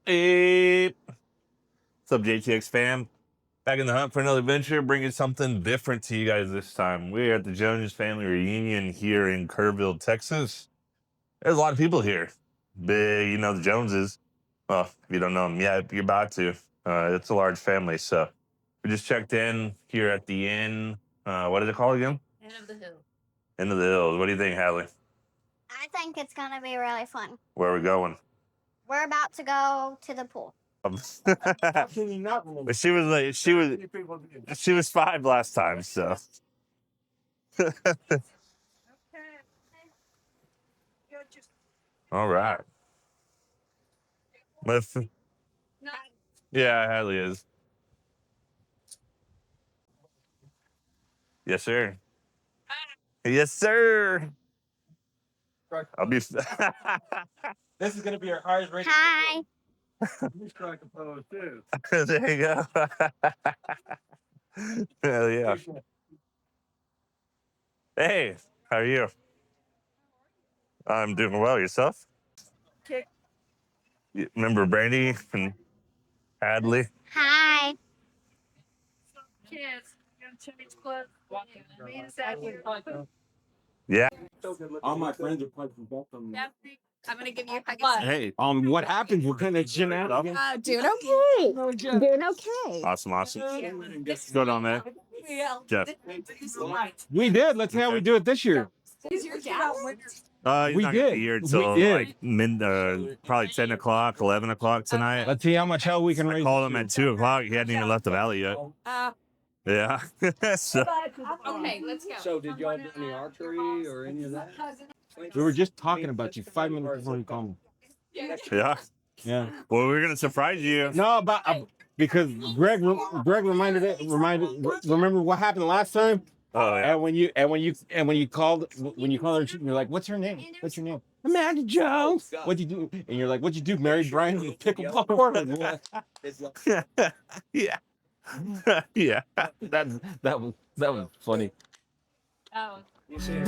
Hey, what's up, JTX fam? Back in the hunt for another adventure, bringing something different to you guys this time. We're at the Jones family reunion here in Kerrville, Texas. There's a lot of people here. Big, you know, the Joneses. Well, if you don't know them yet, you're about to. It's a large family, so we just checked in here at the inn. What is it called again? Inn of the Hill. Inn of the Hills. What do you think, Hadley? I think it's gonna be really fun. Where are we going? We're about to go to the pool. But she was like, she was 5 last time, so. All right. Yeah, Hadley is. Yes, sir. Yes, sir. I'll be. This is going to be our highest rated. Hi. You strike a pose too. There you go. Hell yeah. Hey, how are you? I'm doing well. Yourself? Okay. You remember Brandy and Hadley? Hi. Kids, Yeah. All my friends are playing from both of them. I'm gonna give you a hug. Hey, what happened? What kind of shenanigans? Doing okay. Doing okay. Awesome. What's going on, man? Jeff. We did. Let's see how we do it this year. Is your dad? He's We not gonna did. be here We till did. like probably 10 o'clock, 11 o'clock tonight. Let's see how much hell we can I raise. called him at 2 o'clock. He hadn't even left the valley yet. Yeah. So, Okay, let's go. So did y'all do any archery or any of that? We were just talking about you 5 minutes before you called me. yeah. Yeah. Well, we're gonna surprise you. No, but because Greg reminded. Remember what happened last time? Oh yeah. And when you called her, you're like, "What's her name? What's your name?" Amanda Jones. What'd you do? And you're like, "What'd you do? Married Brian with pickle popcorn?" Yeah. Yeah. That was funny. Oh. You see,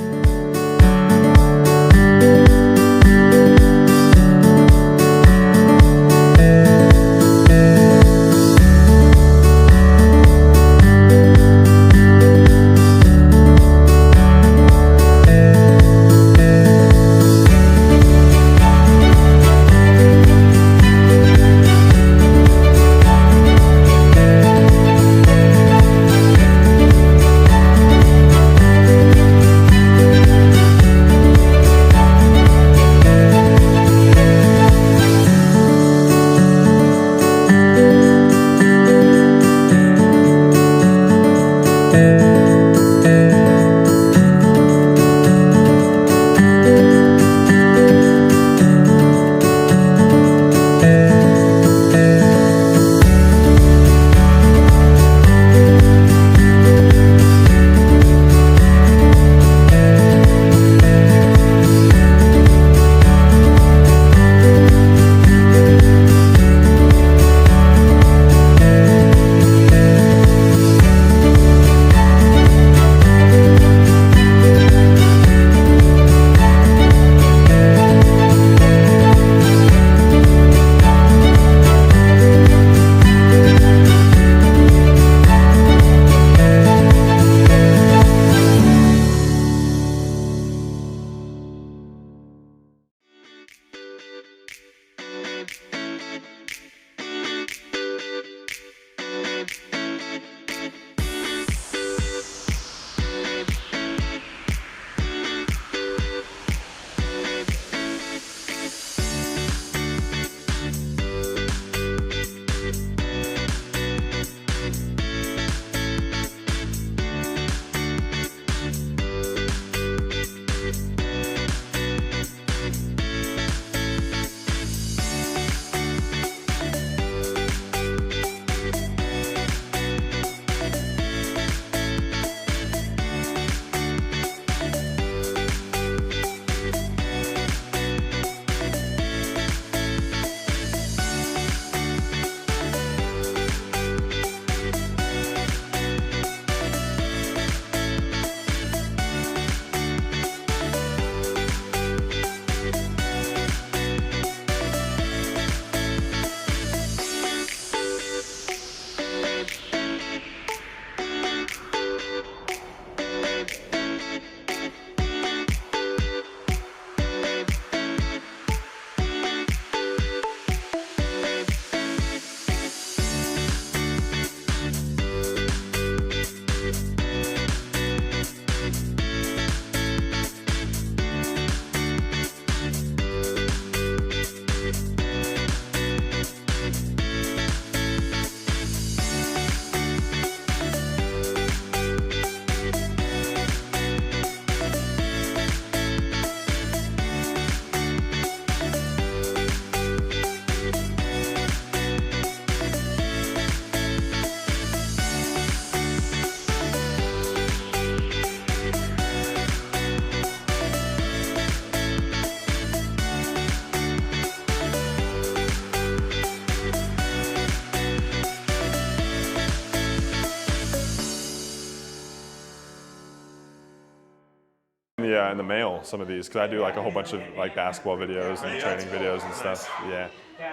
in the mail some of these because I do like a whole bunch of like basketball videos and training videos and stuff. Yeah,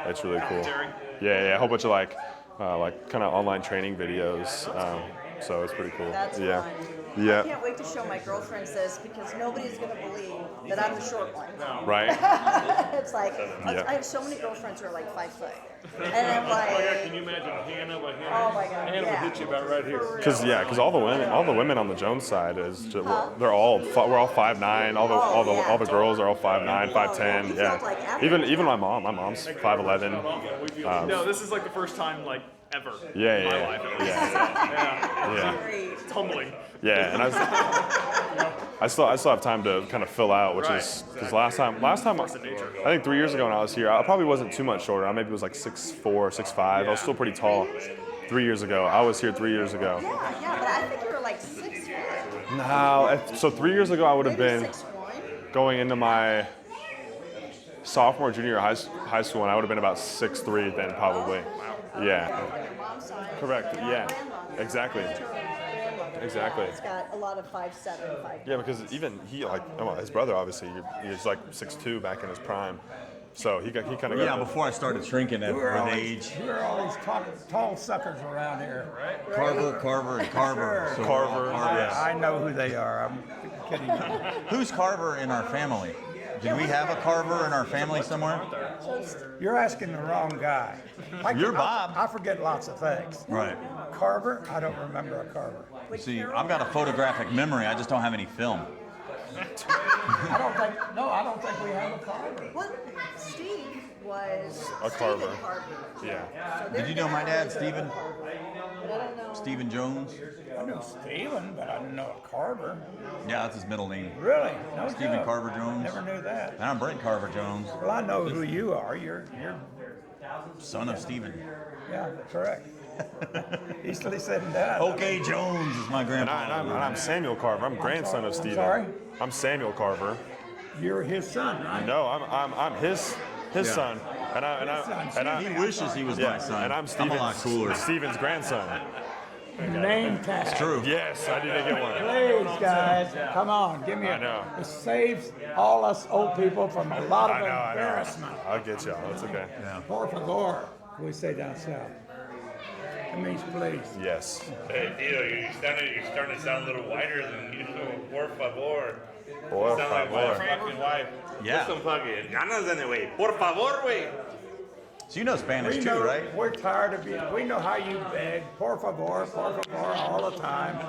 it's really cool. Yeah, a whole bunch of like kind of online training videos. So it's pretty cool. That's yeah. fun. Yeah. I can't wait to show my girlfriends this because nobody's going to believe that I'm the short one. Right. It's like, Yeah. I have so many girlfriends who are like 5 foot. And I'm like, Can you imagine Hannah? oh my God, Hannah yeah. will hit you about right here. Because all the women on the Jones side is just, we're all 5'9". All the girls are all 5'9", 5'10". Yeah. Even my mom's 5'11". No, this is like the first time like ever. Yeah, in my yeah, life. yeah. It's humbling. Yeah, and I still have time to kind of fill out, which is because last time I think 3 years ago when I was here, I probably wasn't too much shorter. I maybe was like 6'4", 6'5". I was still pretty tall. 3 years ago, I was here 3 years ago. Yeah, but I think you were like 6 foot. No, so 3 years ago I would have been 6'1". going into my sophomore, junior high school, and I would have been about 6'3" then probably. Yeah. On your mom's side. Correct. And Yeah. my grandmother. Exactly. My grandmother. Exactly. It's got a lot of 5'7", 5'8". Yeah, because even he his brother obviously he was like 6'2" back in his prime, so he kind of got. Yeah, before I started shrinking at age. Who are all these tall suckers around here? Carver, and Carver. Sure. So, Carver. yes. I know who they are. I'm kidding you. Who's Carver in our family? Do we have a Carver in our family somewhere? You're asking the wrong guy. You're Bob. I forget lots of things. Right. Carver? I don't remember a Carver. See, I've got a photographic memory. I just don't have any film. I don't think we have a Carver. Well, Steve was A Carver. Stephen Carver. Yeah. So Did you know my dad, Stephen? But I don't know. Stephen Jones? I knew Stephen, but I didn't know a Carver. Yeah, that's his middle name. Really? No Stephen joke. Carver Jones. Never knew that. And I'm Brent Carver Jones, Well, I know who you are. You're son of Stephen. yeah, correct. Easily said and done. Okay, Jones is my And grandpa. I'm Samuel Carver. I'm grandson of Stephen. sorry? I'm Samuel Carver. You're his son, right? No, I'm his son. He wishes he was my son. And I'm a lot cooler. Stephen's grandson. Name tag. It's true. Yes, I didn't get one. Please, guys, come on, give me I know. It saves all us old people from a lot of embarrassment. I'll get y'all. That's okay. Por favor, we say down south. It means please. Yes. Hey, Dio, you're starting to sound a little whiter than usual. Por favor. Por Sound like my favor. fucking wife. Yeah. Put some fucking ganas in it, güey. Por favor, güey. So you know Spanish We too, know, right? we're tired of you. We know how you beg, por favor, all the time.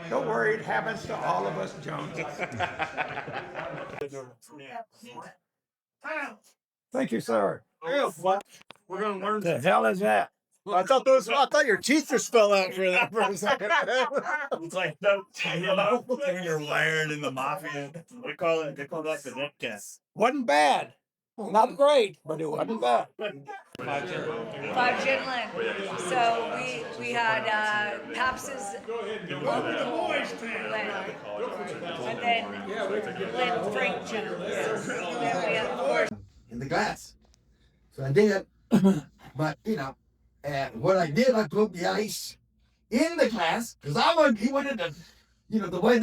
Don't worry, it happens to all of us Joneses. Thank you, sir. We're gonna learn. The hell is that? I thought your teeth just fell out for that for a second. It's like no, you're wired in the mafia. They call that the neck test. Wasn't bad. Not great, but it wasn't bad. 5 gin Lin. So we had Pabst's over the moist Lin. And then Lin Frank Jones. And then we had, of course, in the glass. So I did, but and what I did, I put the ice in the glass because he wanted to, the way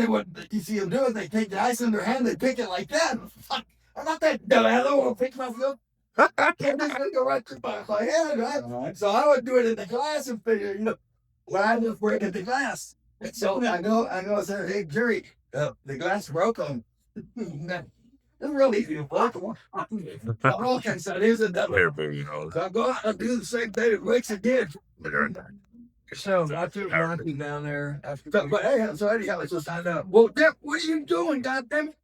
you see them do it, they take the ice in their hand, they pick it like that. Fuck, I'm not that dumb. I don't want to pick myself. I'm just gonna go right through my hand, right? Right. So I would do it in the glass and figure, when I just break at the glass. And so I go, I say, hey, Jerry, the glass broke on. It's real easy to work on. Okay, so here's another. So I go out and do the same thing. It breaks again. So I took Rocky down there. So anyhow, it's just I know. Well, Jeff, what are you doing, goddammit?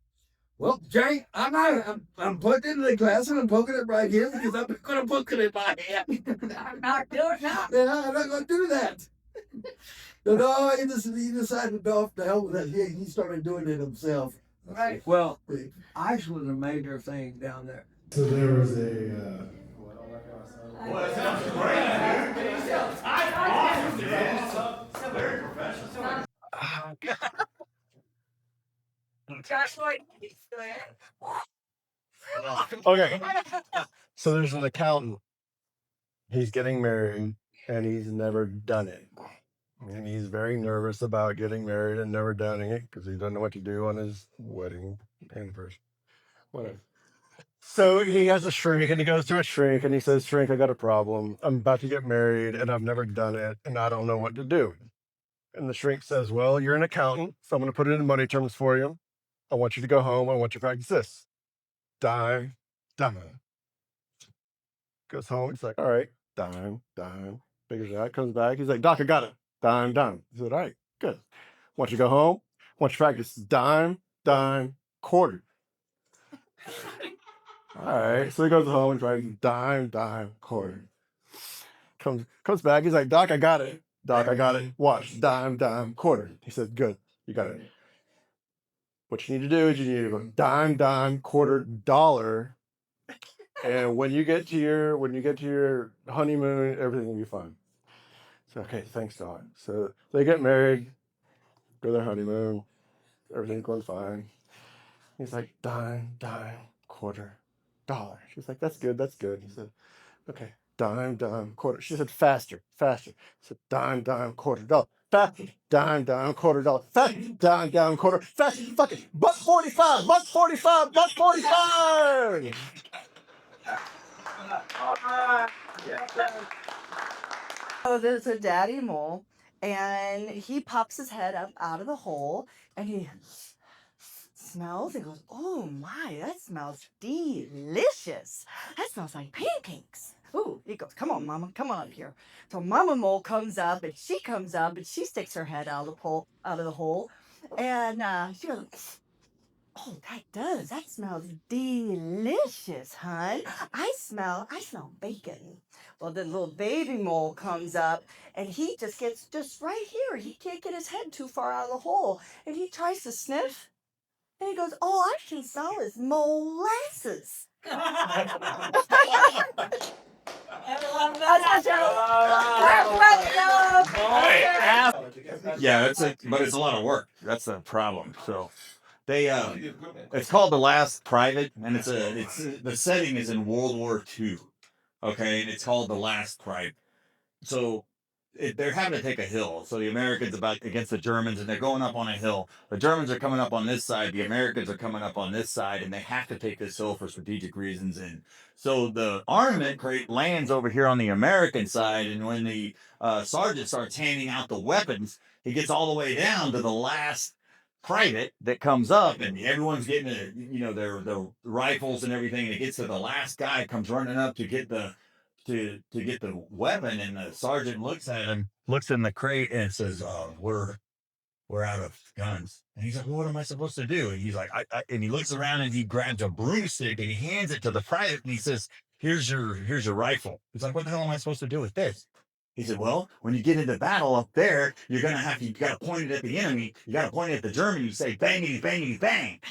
Well, Jay, I'm putting it in the glass and I'm poking it right here because I'm gonna poke it in my hand. I'm not doing that. Yeah, I'm not gonna do that. No, he decided to go off the hell with that. He started doing it himself. Right. Well, Ice was a major thing down there. So there was a. Josh Lloyd. Okay. So there's an accountant. He's getting married and he's never done it. And he's very nervous about getting married and never done it because he doesn't know what to do on his wedding anniversary. Whatever. So he has a shrink and he goes to a shrink and he says, "Shrink, I got a problem. I'm about to get married and I've never done it and I don't know what to do." And the shrink says, "Well, you're an accountant, so I'm going to put it in money terms for you. I want you to go home. I want you to practice this. Dime, dime." Goes home. He's like, "All right, dime, dime." Figures it out. Comes back. He's like, "Doc, I got it. Dime, dime." He said, "All right, good. Want you to go home. Want you to practice dime, dime, quarter." All right. So he goes home and tries dime, dime, quarter. Comes back. He's like, "Doc, I got it. Doc, I got it. Watch. Dime, dime, quarter." He said, "Good. You got it. What you need to do is you need to go dime, dime, quarter, dollar. And when you get to your honeymoon, everything will be fine." So, okay, thanks, Doc. So they get married, go to their honeymoon, everything's going fine. He's like, dime, dime, quarter, dollar. She's like, "That's good, that's good." He said, "Okay, dime, dime, quarter." She said, "Faster, faster." He said, "Dime, dime, quarter, dollar. Faster, dime, dime, quarter, dollar. Faster, dime, dime, quarter. Faster, fuck it. Buck 45, buck 45, buck 45. So there's a daddy mole, and he pops his head up out of the hole, and he smells and goes, "Oh my, that smells delicious. That smells like pancakes." Ooh, he goes, "Come on, Mama, come on up here." So Mama Mole comes up, and she sticks her head out of the hole, and she goes, "Oh, that smells delicious, hon. I smell bacon." Well, the little baby mole comes up, and he just gets just right here. He can't get his head too far out of the hole, and he tries to sniff, and he goes, "Oh, I can smell his molasses." Yeah, but it's a lot of work. That's the problem. So they it's called The Last Private, and it's the setting is in World War II. Okay, and it's called The Last Private. So they're having to take a hill. So the Americans about against the Germans, and they're going up on a hill. The Germans are coming up on this side. The Americans are coming up on this side, and they have to take this hill for strategic reasons. And so the armament crate lands over here on the American side, and when the sergeant starts handing out the weapons, he gets all the way down to the last private that comes up, and everyone's getting their rifles and everything. And it gets to the last guy comes running up to get the get the weapon, and the sergeant looks at him, looks in the crate, and says, we're out of guns." And he's like, "Well, what am I supposed to do?" And he's like, and he looks around and he grabs a broomstick and he hands it to the private and he says, here's your rifle." He's like, "What the hell am I supposed to do with this?" He said, "Well, when you get into battle up there, you got to point it at the enemy. You got to point it at the German. You say, bangity, bangity, bang."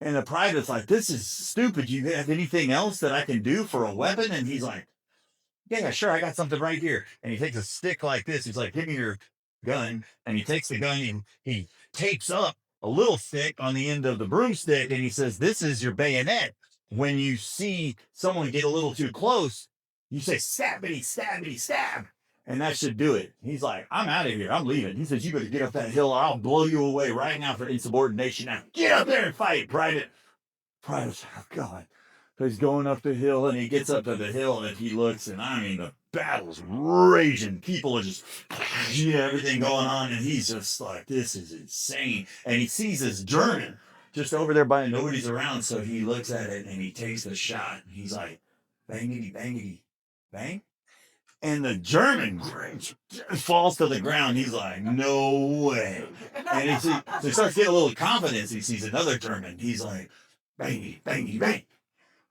And the private's like, "This is stupid. You have anything else that I can do for a weapon?" And he's like, "Yeah, sure. I got something right here." And he takes a stick like this. He's like, "Give me your gun." And he takes the gun and he tapes up a little stick on the end of the broomstick. And he says, "This is your bayonet. When you see someone get a little too close, you say, stabbity, stabbity, stab. And that should do it." He's like, "I'm out of here. I'm leaving." He says, "You better get up that hill. Or I'll blow you away right now for insubordination. Now get up there and fight, private." Private's, "Oh, God." So he's going up the hill, and he gets up to the hill, and he looks, and I mean, the battle's raging. People are just, everything going on, and he's just like, "This is insane." And he sees this German just over there by nobody's around, so he looks at it, and he takes the shot, and he's like, bangity, bangity, bang. And the German falls to the ground. He's like, "No way." And so he starts getting a little confidence. He sees another German. He's like, bangity, bangity, bang.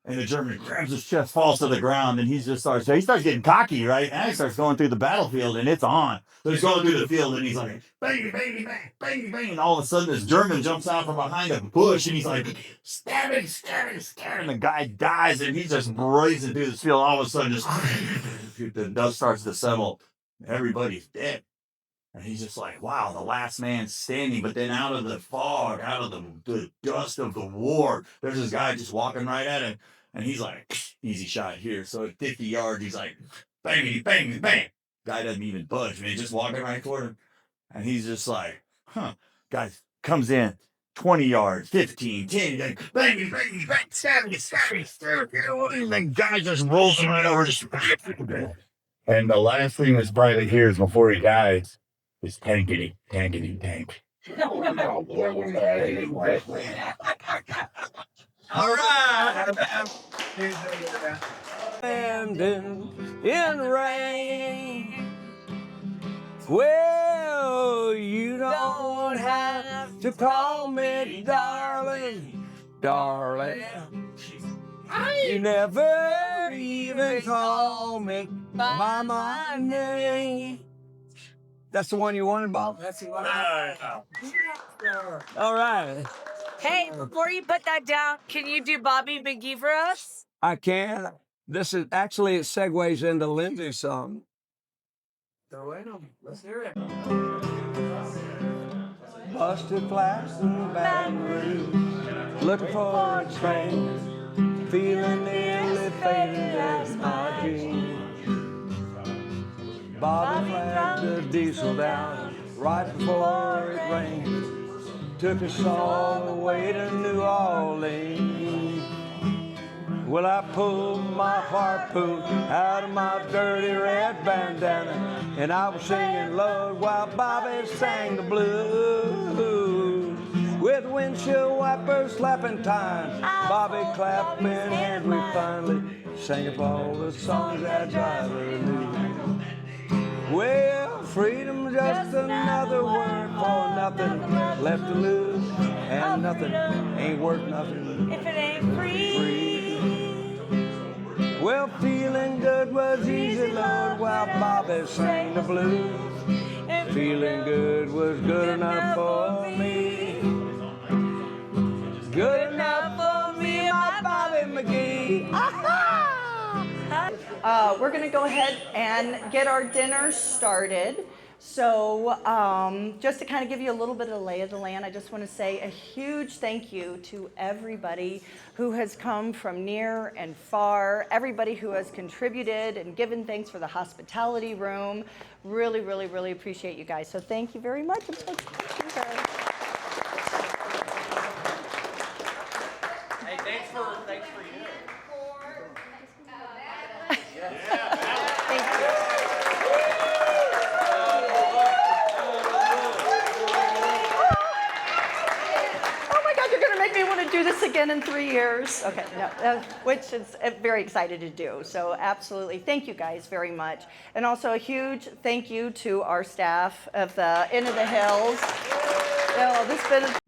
And the German grabs his chest, falls to the ground, and he starts getting cocky, right? And he starts going through the battlefield, and it's on. So he's going through the field, and he's like, bang, bang, bang, bang, bang. And all of a sudden, this German jumps out from behind a bush, and he's like, stabbing, stabbing, stabbing. And the guy dies, and he's just blazing through this field. All of a sudden, just the dust starts to settle. Everybody's dead. And he's just like, wow, the last man standing. But then out of the fog, out of the dust of the war, there's this guy just walking right at him. And he's like, easy shot here. So at 50 yards, he's like, bang, bang, bang. Guy doesn't even budge. And he just walking around the corner. And he's just like, huh. Guys, comes in 20 yards, 15, 10, like, bang, bang, bang, 70, 70, 30. And the guy just rolls right over. Just, and the last thing this Briley hears before he dies is tankety, tankety, tank. All right. Standing in rain. Well, you don't have to call me darling, darling. You never even call me by my name. That's the one you wanted, Bob? That's the one. All right. Hey, before you put that down, can you do Bobby McGee for us? I can. This is actually, it segues into Lindsay's song. So wait on, let's hear it. Busted flaps in Baton Rouge, looking for a train, feeling nearly faded as my dream. Bobby flagged the diesel down right before it rained, took us all the way to New Orleans. Well, I pulled my harpoon out of my dirty red bandana, and I was singing Lord while Bobby sang the blues. With windshield wipers slapping time, Bobby clapping, and we finally sang up all the songs that driver knew. Well, freedom's just another word for nothing left to lose, and nothing ain't worth nothing if it ain't free. Well, feeling good was easy, Lord, while Bobby sang the blues. Feeling good was good enough for me. Good enough for me, my Bobby McGee. We're going to go ahead and get our dinner started. So just to kind of give you a little bit of the lay of the land, I just want to say a huge thank you to everybody who has come from near and far, everybody who has contributed and given thanks for the hospitality room. Really, really, really appreciate you guys. So thank you very much. I'm so thank you guys. Hey, thanks for you. Thank you. Make me want to do this again in 3 years. Okay, no, which is very excited to do. So absolutely, thank you guys very much. And also a huge thank you to our staff of the Inn of the Hills. You know, this has been